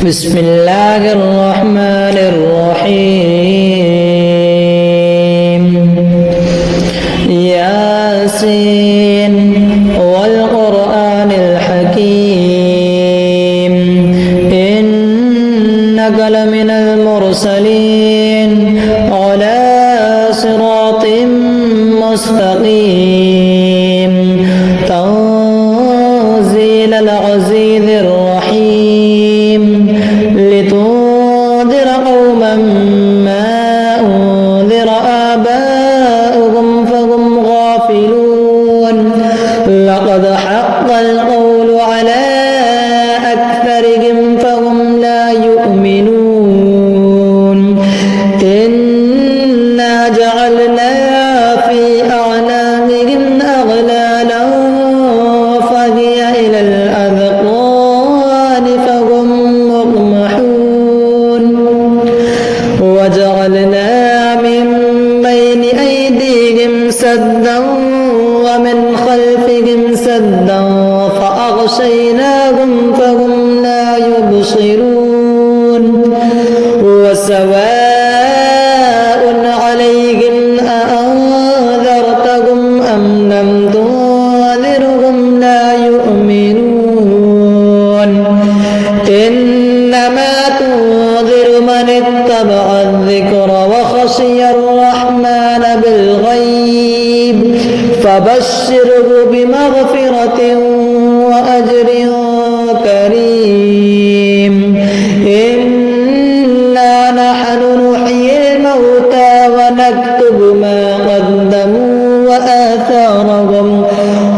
بسم الله الرحمن الرحيم ياسين والقرآن الحكيم إنك لمن المرسلين على صراط مستقيم تنزيل العزيز الرحيم لتنذر قوما ما أنذر آباؤهم فهم غافلون لقد حق القول على أكثرهم فهم لا يؤمنون إنا جعلنا في أعناقهم أغلالا فهي إلى الأذقان فهم مقمحون وجعلنا من بين أيديهم سدا ومن خلفهم سدا فأغشيناهم فهم لا يبصرون وسواء عليهم أأنذرتهم أم لم تنذرهم لا يؤمنون إنما تنذر من اتبع الذكر وخشي الرحمن بالغيب فبشره بمغفرة وأجر كريم إنا نحن نحيي الموتى ونكتب ما قدموا وآثارهم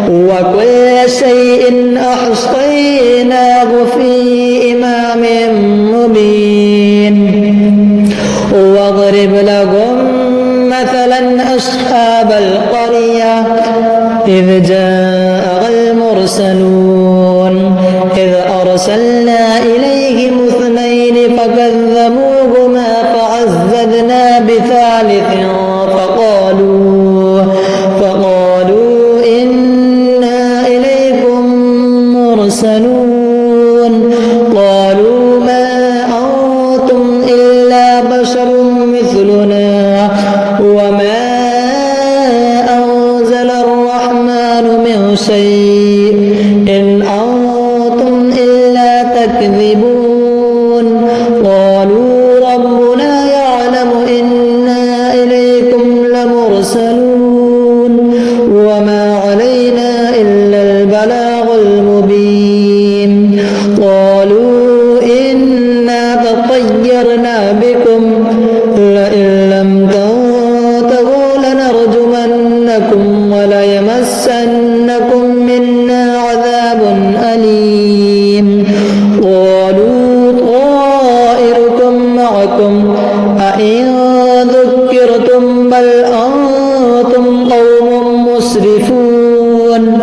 وكل شيء أحصيناه في إمام مبين واضرب لهم مثلا أصحاب القرية إذ جاء المرسلون إذ أرسلنا إليهم اثنين فكذبوهما فعززنا بثالث فقالوا إنا إليكم مرسلون قالوا ما أنتم إلا بشر مثلنا وما أنزل الرحمن من شيء إن أنتم إلا تكذبون قالوا ربنا يعلم إنا إليكم لمرسلون وما علينا إلا البلاغ المبين قالوا إنا تطيرنا بكم لئن لم تنتهوا لنرجمنكم وليمسنكم منا عذاب أليم قالوا طائركم معكم أئن ذكرتم بل أنتم قوم مسرفون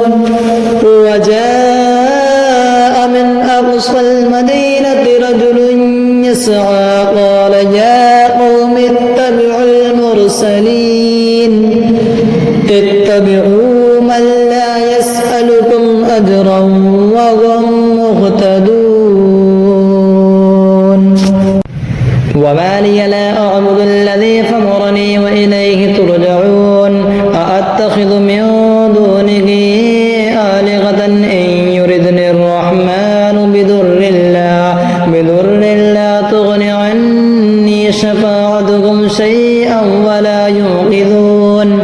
وجاء من أقصى المدينة رجل يسعى قال يا قوم اتبعوا المرسلين اتبعوا من لا يسألكم أجرا وهم مهتدون وما لي لا أعبد الذي فطرني وإليه ترجعون أأتخذ من دونه آلهة إن يردني الرحمن بضر لا تغن عني شفاعتهم شيئا ولا ينقذون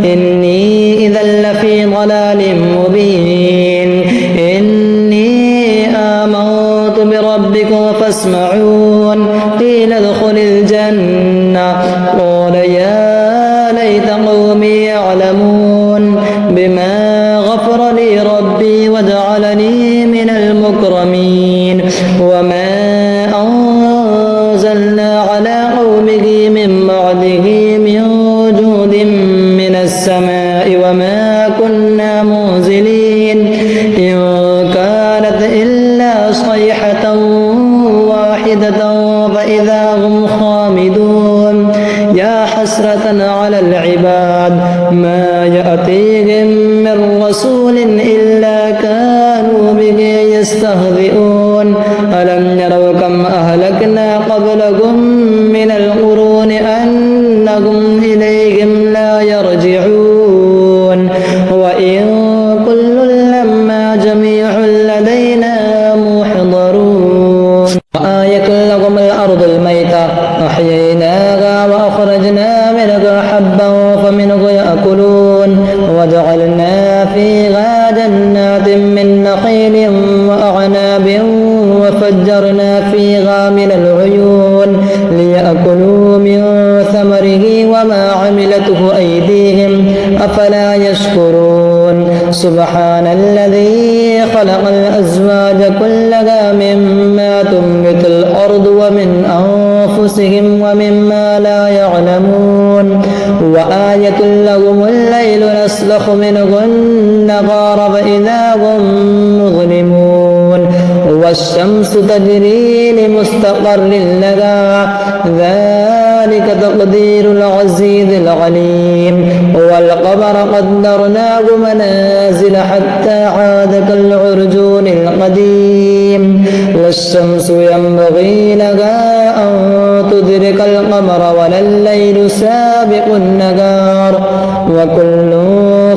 إني إذا لفي ضلال مبين إني آمنت بربكم فاسمعون قيل ادخل الجنة قال يا ليت قومي يعلمون بما غفر لي ربي وجعلني من المكرمين وما أنزلنا على قومه من بعده من جود من السماء وما كنا منزلين إن كانت إلا صيحة واحدة فإذا هم خامدون يا حسرة على العباد ما يأتيهم من رسول إلا كانوا به يستهزئون ألم يروا ولو كم أهلكنا قبلكم من القرون أنهم إليهم لا يرجعون وإن كل لما جميع لدينا محضرون وآية لكم الأرض الميتة أحييناها وأخرجنا منها حبا فمنه يأكلون وجعلنا فيها جنات من نخيل وأعناب وفجرنا فيها من العيون ليأكلوا من ثمره وما عملته أيديهم أفلا يشكرون سبحان الذي خلق الأزواج كلها مما تنبت الأرض ومن أنفسهم ومما لا يعلمون وآية لهم الليل نسلخ منه النهار فإذا هم مظلمون والشمس تجري لمستقر لها ذلك تقدير العزيز العليم والقمر قدرناه منازل حتى عاد كالعرجون القديم لا الشمس ينبغي لها أن تدرك القمر ولا الليل سابق النهار وكل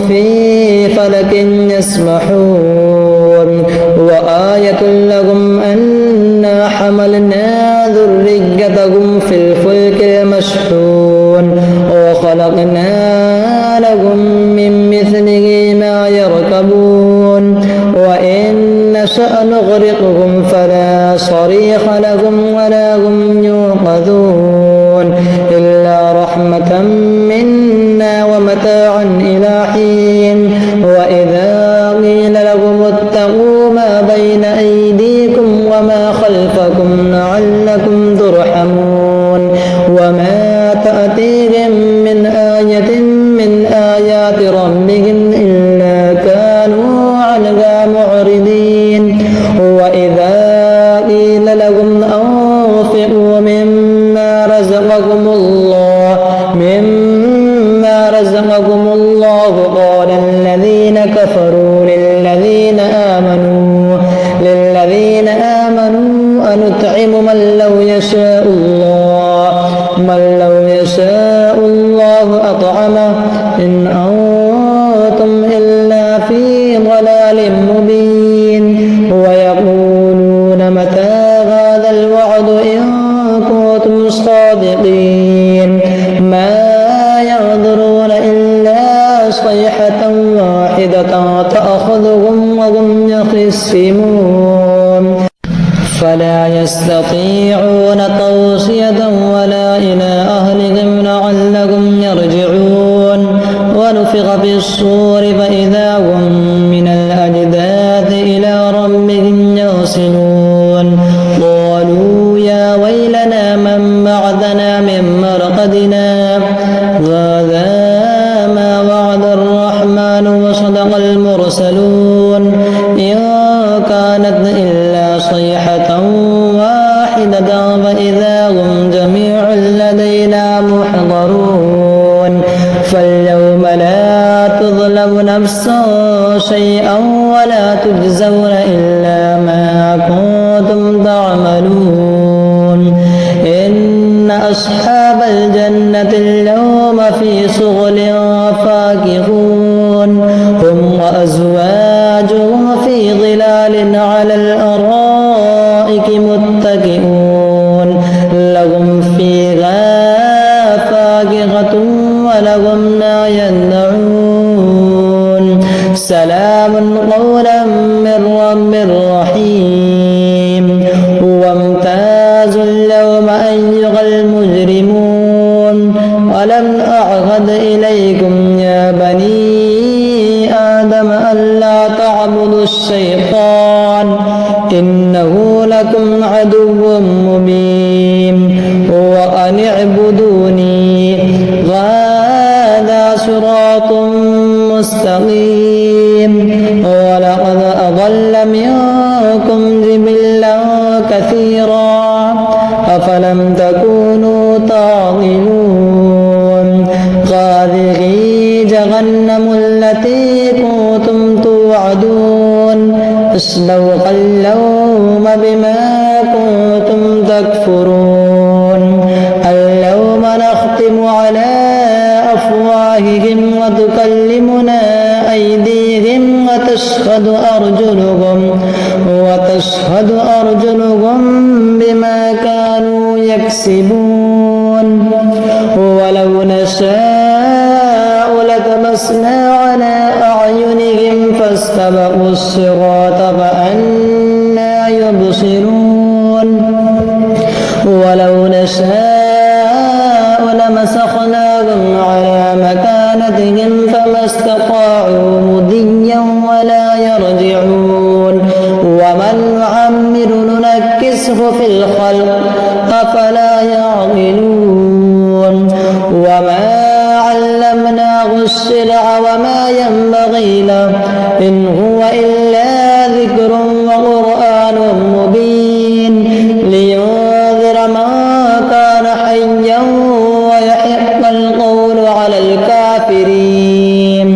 في فلك يسبحون وآية لهم أنا حملنا ذريتهم في الفلك المشحون وخلقنا لهم من مثله ما يركبون وإن نشأ نغرقهم فلا صريخ لهم ولا هم يوقظون إلا رحمة منا ومتاعا إلى حين وإذا قيل لهم اتقوا ما بين أيديكم وما خلفكم لعلكم ترحمون وما تأتيهم من آية من آيات ربهم إلا كانوا عنها معرضين وإذا قيل لهم أنفقوا مما رزقكم الله قال الذين كفروا للذين آمنوا أنطعم من لو يشاء الله أطعمه إن أنتم إلا في ضلال مبين ويقولون متى هذا الوعد إن كنتم صادقين ما ينظرون إلا صيحة واحدة تأخذهم وهم يخصمون فلا يستطيعون توصية ولا إلى أهلهم لعلهم يرجعون ونفخ في الصور فإذا هم من الأجداث إلى ربهم يصلون قالوا يا ويلنا من بعثنا من مرقدنا هذا ما وعد الرحمن وصدق المرسلون إن كانت إلا صيحة واحدة فإذا هم جميع لدينا محضرون فاليوم لا تظلم نفس شيئا ولا تجزون إلا ما كنتم تعملون إن أصحاب الجنة اليوم في شغل فاكهون هم وأزواجهم في ظلال على الأرائك متكئون لهم فيها فاكهة ولهم ما يدعون سلام قولا من رب رحيم وامتازوا اليوم أيها المجرمون ألم أعهد إليكم يا بني آدم ألا تعبدوا الشيطان إنه لكم عدو مبين وأن اعبدوني هذا صراط مستقيم ولقد أضل منكم جبلا كثيرا أفلم تكونوا تعقلون هذه جهنم التي كنتم توعدون اصلوها اليوم بما كنتم تكفرون اليوم نختم على أفواههم وتكلمنا أيديهم وتشهد أرجلهم بما كانوا يكسبون ولو نشاء لطمسنا على أعينهم فاستبقوا الصراط فأنى يبصرون ولو نشاء لمسخناهم على مكانتهم فما استطاعوا مضيا ولا يرجعون ومن نعمر ننكسه في الخلق أفلا يعقلون وما علمناه الشرع وما ينبغي له إن هو إلا ذكر وقرآن مبين لينذر من كان حيا ويحق القول على الكافرين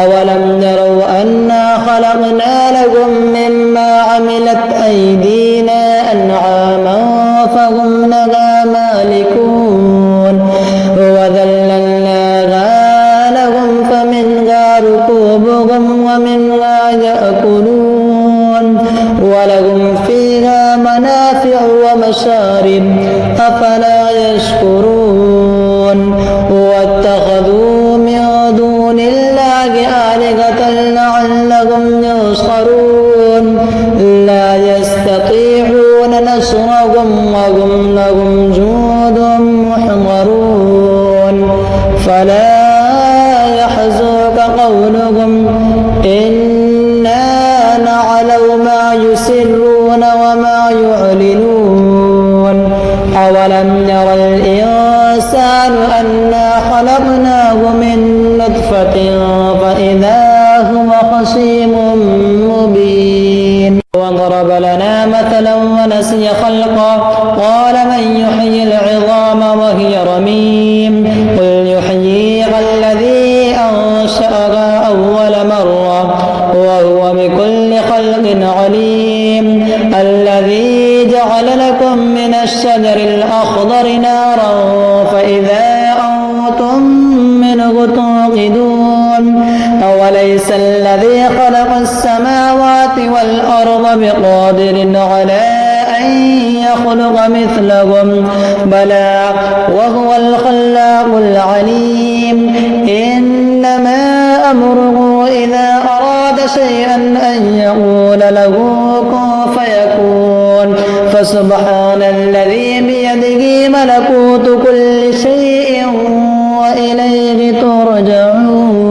أولم يروا أنا خلقنا لهم مما عملت أيدينا أنعاما فهم لها مالكون وذللناها لهم فمنها ركوبهم ومنها يأكلون ولهم فيها منافع ومشارب أفلا يشكرون واتخذوا من دون الله آلهة لعلهم ينصرون لا يستطيعون نصرهم وهم لهم جند محضرون فلا يحزنك قولهم إنا نعلم ما يسرون وما يعلنون أولم ير الإنسان أنا خلقناه من نطفة فإذا هو خصيم مبين وضرب لنا مثلا ونسي خلقه قال من يحيي العظام وهي رميم قل يحييها الذي أنشأها أول مرة وهو بكل خلق عليم الذي جعل لكم من الشجر الأخضر نارا فإذا أنتم منه توقدون أوليس الذي خلق السماوات والأرض بقادر على أن يخلق مثلهم بلى وهو الخلاق العليم إنما أمره إذا أراد شيئا أن يقول له كن فيكون فسبحان الذي بيده ملكوت كل شيء وإليه ترجعون